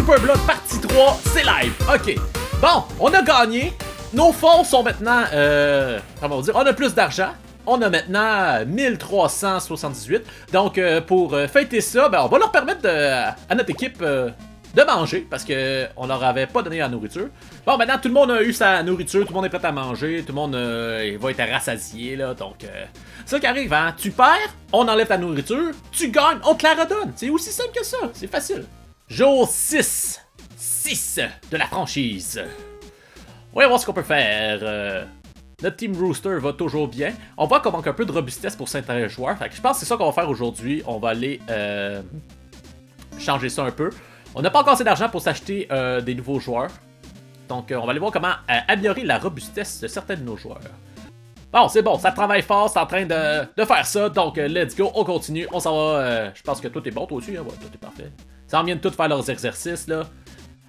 Super Blood partie 3, c'est live. Ok. Bon, on a gagné. Nos fonds sont maintenant... comment dire? On a plus d'argent. On a maintenant 1378. Donc, pour fêter ça, ben, on va leur permettre à notre équipe de manger. Parce qu'on leur avait pas donné la nourriture. Bon, maintenant, tout le monde a eu sa nourriture. Tout le monde est prêt à manger. Tout le monde il va être rassasié. Là, donc, c'est ça qui arrive. Hein? Tu perds, on enlève ta nourriture. Tu gagnes, on te la redonne. C'est aussi simple que ça. C'est facile. Jour 6. 6 de la franchise. On va voir ce qu'on peut faire. Notre Team Rooster va toujours bien. On voit qu'on manque un peu de robustesse pour certains joueurs. Fait que je pense que c'est ça qu'on va faire aujourd'hui. On va aller changer ça un peu. On n'a pas encore assez d'argent pour s'acheter des nouveaux joueurs. Donc on va aller voir comment améliorer la robustesse de certains de nos joueurs. Bon, c'est bon, ça travaille fort, c'est en train de faire ça. Donc let's go, on continue. On s'en va. Je pense que tout est bon, toi aussi. Hein? Ouais, tout est parfait. Ça en vient de tout faire leurs exercices là.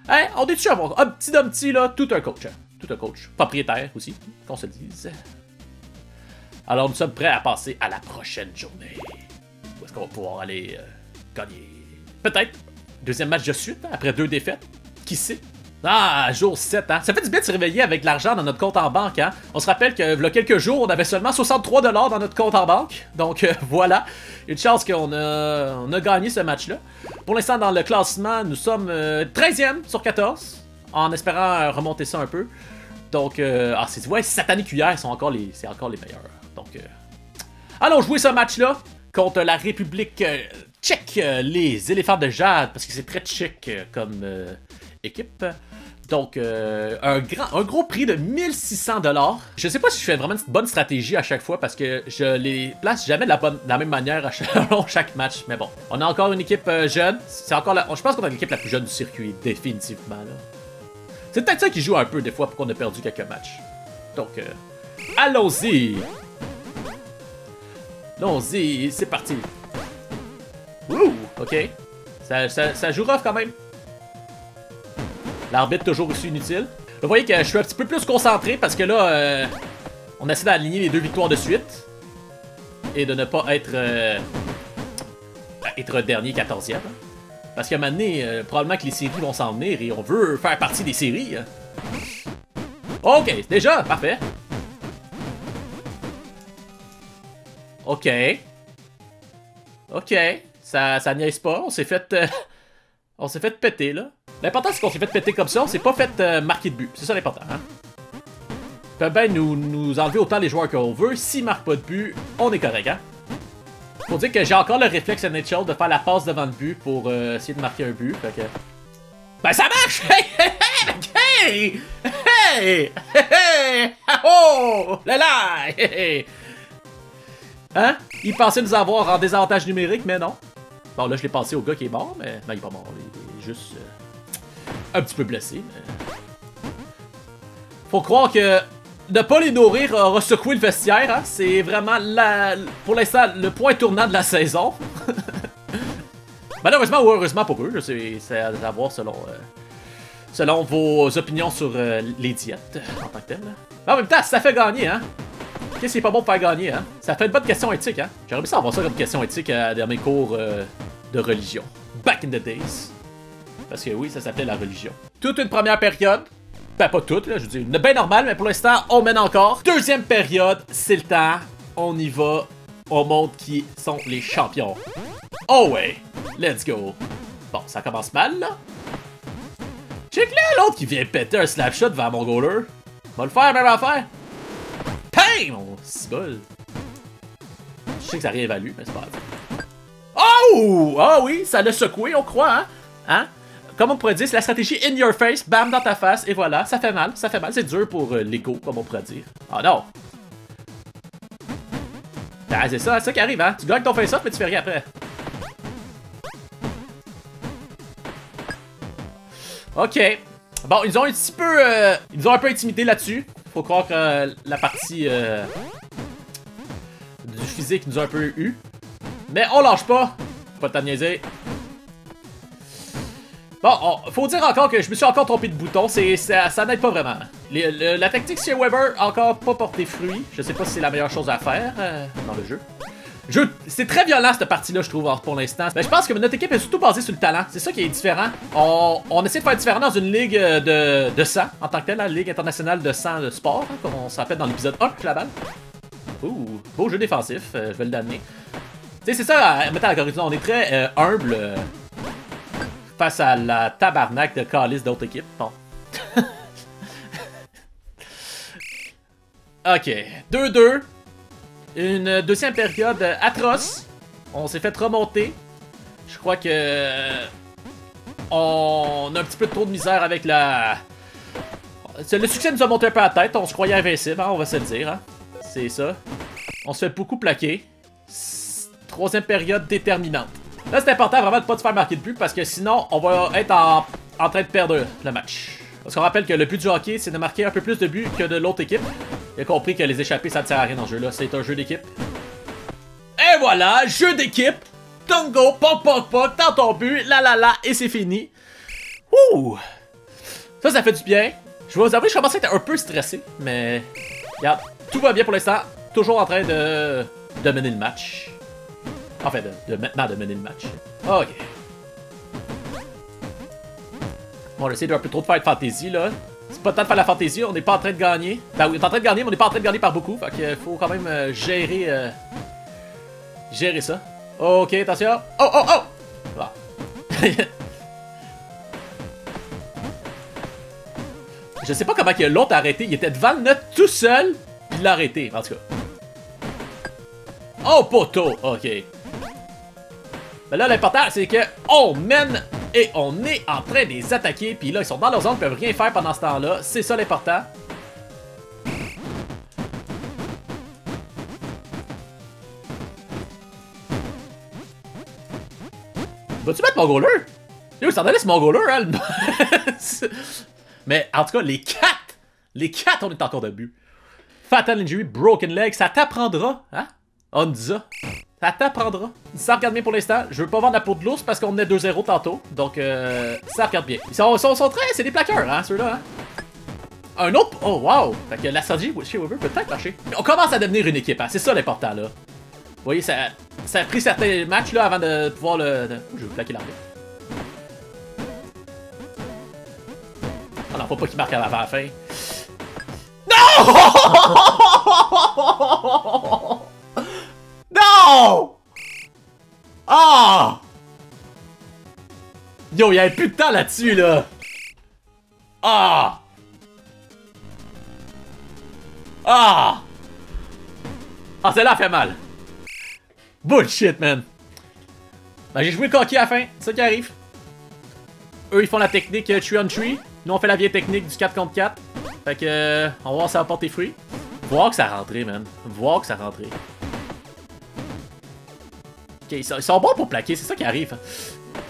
Hein, on est-tu un petit Dumpty là, tout un coach. Hein? Tout un coach. Propriétaire aussi, qu'on se le dise. Alors nous sommes prêts à passer à la prochaine journée. Où est-ce qu'on va pouvoir aller gagner? Peut-être. Deuxième match de suite, hein, après 2 défaites. Qui sait? Ah, jour 7, hein. Ça fait du bien de se réveiller avec l'argent dans notre compte en banque, hein. On se rappelle que, il y a quelques jours, on avait seulement 63 $ dans notre compte en banque. Donc, voilà. Une chance qu'on a gagné ce match-là. Pour l'instant, dans le classement, nous sommes 13e sur 14. En espérant remonter ça un peu. Donc, ouais, Satanic hier c'est encore les meilleurs. Donc, allons jouer ce match-là contre la République tchèque, les éléphants de jade, parce que c'est très tchèque comme équipe. Donc, un gros prix de 1600 $. Je sais pas si je fais vraiment une bonne stratégie à chaque fois parce que je les place jamais de la même manière à chaque match. Mais bon, on a encore une équipe jeune. C'est encore je pense qu'on a l'équipe la plus jeune du circuit, définitivement. Là. C'est peut-être ça qui joue un peu des fois pour qu'on a perdu quelques matchs. Donc, allons-y! Allons-y, c'est parti! Ouh! Ok. Ça joue rough quand même. L'arbitre toujours aussi inutile. Vous voyez que je suis un petit peu plus concentré parce que là, on essaie d'aligner les 2 victoires de suite. Et de ne pas être dernier 14e. Parce qu'à un moment donné, probablement que les séries vont s'en venir et on veut faire partie des séries. Ok, déjà, parfait. Ok. Ok, ça niaise pas, on s'est fait... on s'est fait péter, là. L'important, c'est qu'on s'est fait péter comme ça, on s'est pas fait marquer de but. C'est ça l'important, hein. On peut bien nous enlever autant les joueurs qu'on veut. S'ils marquent pas de but, on est correct, hein. Faut dire que j'ai encore le réflexe NHL de faire la passe devant le but pour essayer de marquer un but. Fait que... Ben ça marche! Hey! Hey! Hey! Oh! Là là! Hein? Il pensait nous avoir en désavantage numérique, mais non. Bon, là, je l'ai passé au gars qui est mort, mais non, il est pas mort. Il est juste un petit peu blessé. Mais... Faut croire que ne pas les nourrir aura secoué le vestiaire, hein? C'est vraiment, pour l'instant, le point tournant de la saison. Malheureusement ou heureusement pour eux, c'est à voir selon vos opinions sur les diètes en tant que telles. En même temps, ça fait gagner, hein? Qu'est-ce qui est pas bon pour faire gagner, hein? Ça fait une bonne question éthique, hein? J'aurais bien savoir ça comme question éthique dans mes cours de religion. Back in the days. Parce que oui, ça s'appelait la religion. Toute une première période. Ben, pas toute, là, je veux dire, bien normal, mais pour l'instant, on mène encore. Deuxième période, c'est le temps. On y va. On montre qui sont les champions. Oh ouais, let's go. Bon, ça commence mal, là. Check là, l'autre qui vient péter un slapshot vers mon goaler. Va le faire, même affaire. Pam! Mon cibole. Je sais que ça réévalue, mais c'est pas grave. Oh! Ah oui, ça l'a secoué, on croit, hein? Hein? Comme on pourrait dire, c'est la stratégie in your face, bam dans ta face, et voilà, ça fait mal, c'est dur pour l'ego, comme on pourrait dire. Ah non! Ah, c'est ça qui arrive, hein? Tu gagnes ton face-off, mais tu fais rien après. Ok. Bon, ils ont un petit peu... ils nous ont un peu intimidé là-dessus. Faut croire que la partie du physique nous a un peu eu. Mais on lâche pas. Pas le temps de niaiser. Bon, faut dire encore que je me suis encore trompé de bouton. Ça n'aide pas vraiment. La tactique chez Weber a encore pas porté fruit. Je sais pas si c'est la meilleure chose à faire dans le jeu. C'est très violent cette partie-là, je trouve, pour l'instant. Mais je pense que notre équipe est surtout basée sur le talent. C'est ça qui est différent. On essaie de faire différent dans une ligue de sang, en tant que telle, la Ligue internationale de sang de sport, hein, comme on s'appelle dans l'épisode 1, la balle. Ouh, beau jeu défensif, je vais le donner. Tu sais, c'est ça, mettre à la correction, on est très humble face à la tabarnak de calice d'autres équipes. Bon. Ok, 2-2. Une deuxième période atroce. On s'est fait remonter. Je crois que on a un petit peu trop de misère avec la... Le succès nous a monté un peu à la tête. On se croyait invincible, hein, on va se le dire. Hein. C'est ça. On se fait beaucoup plaquer. Troisième période déterminante. Là, c'est important vraiment de pas te faire marquer de but parce que sinon, on va être en train de perdre le match. Parce qu'on rappelle que le but du hockey, c'est de marquer un peu plus de buts que de l'autre équipe. Il a compris que les échappées, ça ne sert à rien dans ce jeu-là. C'est un jeu d'équipe. Et voilà, jeu d'équipe. Tango, poc, poc, poc, dans ton but, la la la, et c'est fini. Ouh! Ça fait du bien. Je vais vous avouer, je commençais à être un peu stressé, mais... Regarde, tout va bien pour l'instant. Toujours en train de mener le match. Enfin, maintenant de mener le match. Ok. Bon, on essaie d'un peu trop de faire de fantasy, là. C'est pas le temps de faire la fantasy, on n'est pas en train de gagner. Ben oui, on est en train de gagner, mais on n'est pas en train de gagner par beaucoup. Fait qu'il faut quand même gérer ça. Ok, attention. Oh, oh, oh! Ah. Je sais pas comment que l'autre a arrêté. Il était devant le net tout seul, puis il l'a arrêté, en tout cas. Oh, poteau! Ok. Mais là, l'important, c'est que on mène et on est en train de les attaquer. Puis là, ils sont dans leur zone, ils peuvent rien faire pendant ce temps-là. C'est ça l'important. Vas-tu mettre mon goaler? Yo, ça en allait ce mon goaler, hein? Mais en tout cas, les 4, on est encore de but. Fatal injury, broken leg, ça t'apprendra, hein? Onza. Ça t'apprendra. Ça regarde bien pour l'instant. Je veux pas vendre la peau de l'ours parce qu'on est 2-0 tantôt. Donc, ça regarde bien. Ils sont très... C'est des plaqueurs, hein, ceux-là, hein? Un autre... Oh, wow! Fait que la stratégie chez Weber peut peut-être marcher. On commence à devenir une équipe, hein? C'est ça l'important, là. Vous voyez, ça a pris certains matchs, là, avant de pouvoir le... Je vais plaquer l'arbitre. Oh non, faut pas qu'il marque avant la fin. Non! Non! Ah! Yo, y'avait plus de temps là-dessus, là! Ah! Ah! Ah, celle-là fait mal. Bullshit, man. Ben, j'ai joué le coquille à la fin, c'est ça qui arrive. Eux, ils font la technique 3-on-3. Nous, on fait la vieille technique du 4 contre 4. Fait que, on va voir si ça va porter fruit. Voir que ça a rentré, man. Voir que ça a rentré. Ok, ils sont bons pour plaquer, c'est ça qui arrive.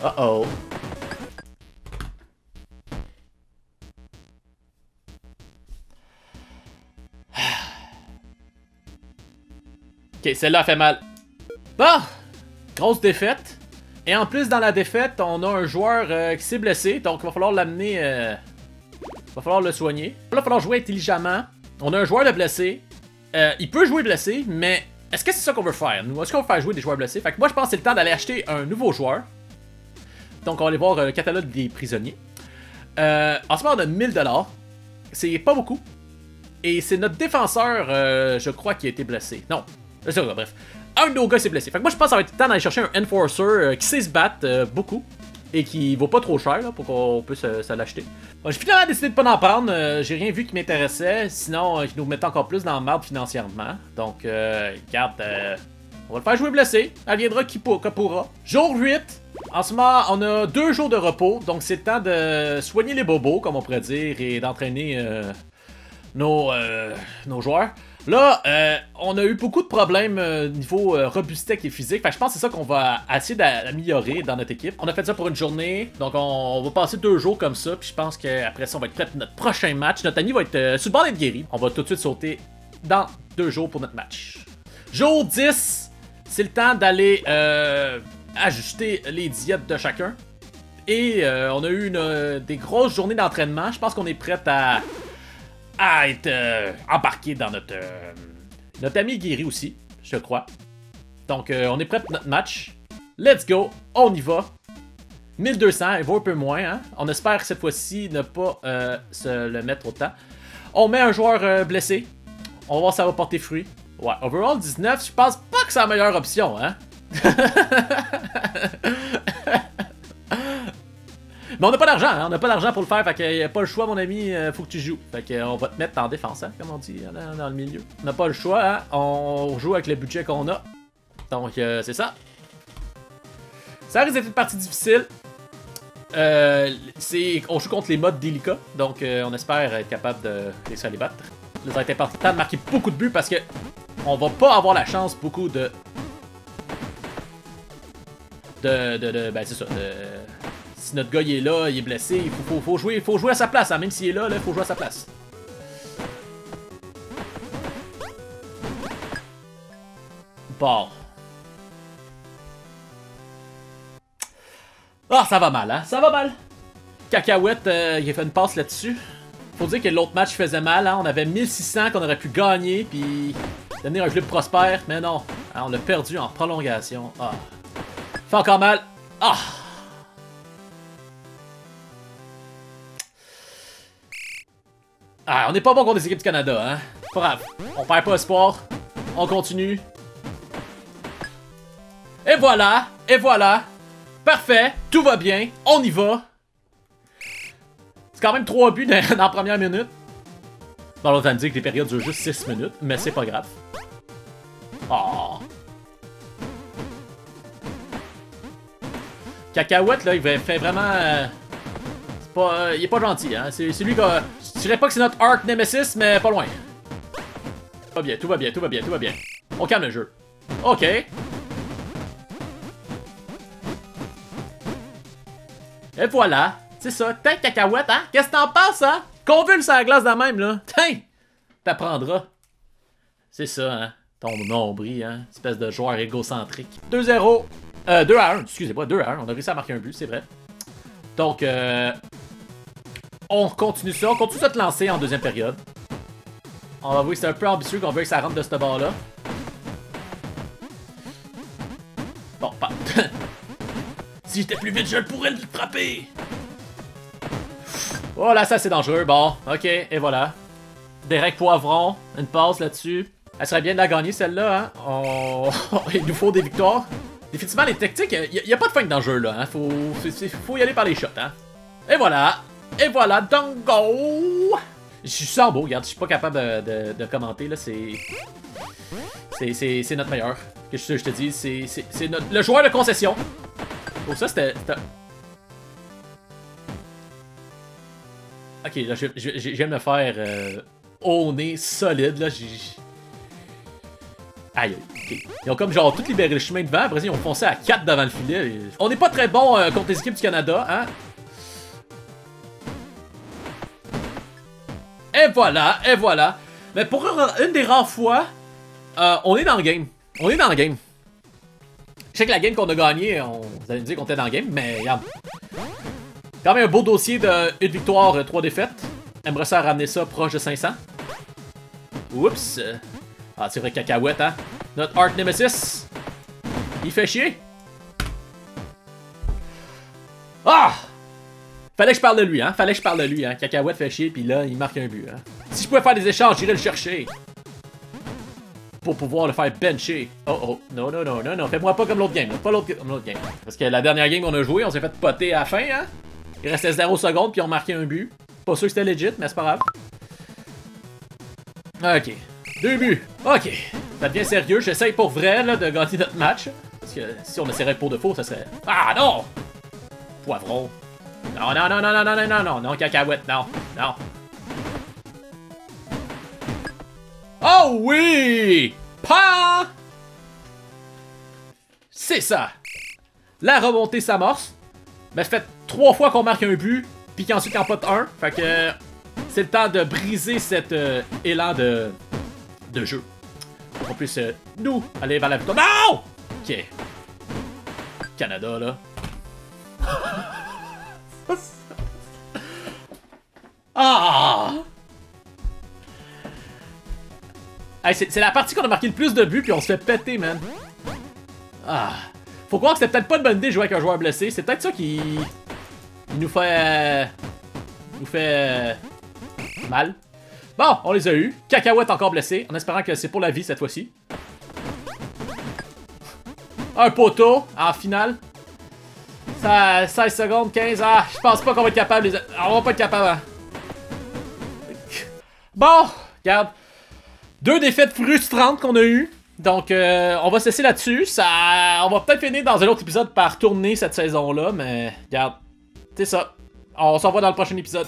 Uh-oh. Ok, celle-là fait mal. Bon! Grosse défaite. Et en plus, dans la défaite, on a un joueur qui s'est blessé. Donc, il va falloir l'amener... il va falloir le soigner. Il va falloir jouer intelligemment. On a un joueur de blessé. Il peut jouer blessé, mais... Est-ce que c'est ça qu'on veut faire, nous? Est-ce qu'on veut faire jouer des joueurs blessés? Fait que moi, je pense que c'est le temps d'aller acheter un nouveau joueur. Donc, on va aller voir le catalogue des prisonniers. En ce moment, on a 1000$. C'est pas beaucoup. Et c'est notre défenseur, je crois, qui a été blessé. Non, c'est ça, bref. Un de nos gars s'est blessé. Fait que moi, je pense que ça va être le temps d'aller chercher un Enforcer qui sait se battre beaucoup. Et qui vaut pas trop cher là, pour qu'on puisse se l'acheter. Bon, j'ai finalement décidé de pas en prendre. J'ai rien vu qui m'intéressait. Sinon, qui nous mettait encore plus dans la merde financièrement. Donc, regarde, on va le faire jouer blessé. Elle viendra qui pourra. Jour 8. En ce moment, on a 2 jours de repos. Donc, c'est le temps de soigner les bobos, comme on pourrait dire, et d'entraîner nos joueurs. Là, on a eu beaucoup de problèmes niveau robustesse et physique. Fait que je pense que c'est ça qu'on va essayer d'améliorer dans notre équipe. On a fait ça pour une journée. Donc, on va passer 2 jours comme ça. Puis je pense qu'après ça, on va être prêt pour notre prochain match. Notre ami va être sur le bord d'être guéri. On va tout de suite sauter dans 2 jours pour notre match. Jour 10, c'est le temps d'aller ajuster les diètes de chacun. Et on a eu des grosses journées d'entraînement. Je pense qu'on est prêt à être embarqué dans notre ami guéri aussi, je crois. Donc, on est prêt pour notre match. Let's go, on y va. 1200, il vaut un peu moins. Hein? On espère cette fois-ci ne pas se le mettre autant. On met un joueur blessé. On va voir si ça va porter fruit. Ouais, overall 19, je pense pas que c'est la meilleure option, hein? Mais on n'a pas d'argent, hein? On n'a pas d'argent pour le faire, fait qu'il n'y a pas le choix, mon ami, faut que tu joues. Fait qu'on va te mettre en défense, hein, comme on dit dans le milieu. On n'a pas le choix, hein? On joue avec le budget qu'on a. Donc, c'est ça. Ça risque d'être une partie difficile. On joue contre les modes délicats, donc on espère être capable de les battre. Ça va être important de marquer beaucoup de buts parce que on va pas avoir la chance beaucoup de... Ben c'est ça, si notre gars il est là, il est blessé, il faut jouer à sa place, hein. Même s'il est là, il faut jouer à sa place. Bon. Ah, ça va mal, hein? Ça va mal. Cacahuète, il a fait une passe là-dessus. Faut dire que l'autre match faisait mal, hein? On avait 1600 qu'on aurait pu gagner, puis devenir un club prospère, mais non. Hein, on l'a perdu en prolongation. Ah. Fait encore mal. Ah! Ah, on n'est pas bon contre les équipes du Canada, hein? Pas grave. On perd pas espoir. On continue. Et voilà! Et voilà! Parfait! Tout va bien! On y va! C'est quand même 3 buts dans la première minute. Bon, on va me dire que les périodes durent juste 6 minutes, mais c'est pas grave. Oh! Cacahuète, là, il fait vraiment... il est pas gentil, hein. C'est lui qui a... Je dirais pas que c'est notre arc nemesis, mais pas loin. Pas bien, tout va bien, tout va bien, tout va bien. On calme le jeu. Ok. Et voilà. C'est ça. Tiens, Cacahuète, hein? Qu'est-ce que t'en penses, hein? Convulse à la glace de même, là. Tiens! T'apprendras. C'est ça, hein? Ton nombril, hein? Espèce de joueur égocentrique. 2-0. 2-1. Excusez-moi, 2-1. On a réussi à marquer un but, c'est vrai. Donc, on continue ça. On continue de te lancer en deuxième période. On va voir que c'est un peu ambitieux qu'on veut que ça rentre de ce bord-là. Bon, pas... Si j'étais plus vite, je pourrais le frapper! Oh là, ça c'est dangereux. Bon, ok, et voilà. Derek Poivron, une passe là-dessus. Elle serait bien de la gagner celle-là, hein. Il nous faut des victoires. Définitivement, les tactiques, il n'y a pas de fin dans le jeu là, hein. Faut y aller par les shots, hein. Et voilà! Et voilà, Dongo! Je suis sans beau, regarde, je suis pas capable de commenter là, c'est notre meilleur. Que je te dis, c'est le joueur de concession. Oh, ça c'était... Ok, là, je viens de me faire au nez solide, là, Aïe, ok. Ils ont comme genre tout libéré le chemin devant, après ils ont foncé à 4 devant le filet. On n'est pas très bon contre les équipes du Canada, hein. Et voilà, et voilà. Mais pour une des rares fois, on est dans le game. On est dans le game. Je sais que la game qu'on a gagnée, vous allez me dire qu'on était dans le game, mais regarde. Quand même un beau dossier de 1 victoire, 3 défaites. Aimerait ça ramener ça proche de 500. Oups. Ah, c'est vrai, Cacahuète, hein. Notre Arch Nemesis. Il fait chier. Ah! Fallait que je parle de lui, hein. Fallait que je parle de lui, hein. Cacahuète fait chier, puis là, il marque un but, hein. Si je pouvais faire des échanges, j'irais le chercher. Pour pouvoir le faire bencher. Oh, oh. Non, non, non, non, non. Fais-moi pas comme l'autre game, là. Pas l'autre game. Parce que la dernière game qu'on a joué, on s'est fait poter à la fin, hein. Il restait 0 secondes, puis on marquait un but. Pas sûr que c'était legit, mais c'est pas grave. Ok. 2 buts. Ok. Ça devient sérieux. J'essaye pour vrai, là, de gagner notre match. Parce que si on essaierait pour de faux, ça serait... Ah, non! Poivron. Non, non, non, non, non, non, non, non, non, non, Cacahuète, non, non. Oh oui! Pa! C'est ça. La remontée s'amorce. Mais ça fait 3 fois qu'on marque un but, puis qu'ensuite on pote 1. Fait que c'est le temps de briser cet élan de jeu. Pour qu'on puisse, nous, aller vers la victoire. Non! Ok. Canada, là. Ah! Hey, c'est la partie qu'on a marqué le plus de buts, puis on se fait péter, man. Ah. Faut croire que c'était peut-être pas une bonne idée de jouer avec un joueur blessé. C'est peut-être ça qui... Il nous fait... mal. Bon, on les a eu. Cacahuète encore blessé, en espérant que c'est pour la vie cette fois-ci. Un poteau en finale. Ça, 16 secondes, 15. Ah, je pense pas qu'on va être capable. On va pas être capable. Hein. Bon, regarde. 2 défaites frustrantes qu'on a eues. Donc, on va cesser là-dessus. On va peut-être finir dans un autre épisode par tourner cette saison-là. Mais, regarde. C'est ça. On se revoit dans le prochain épisode.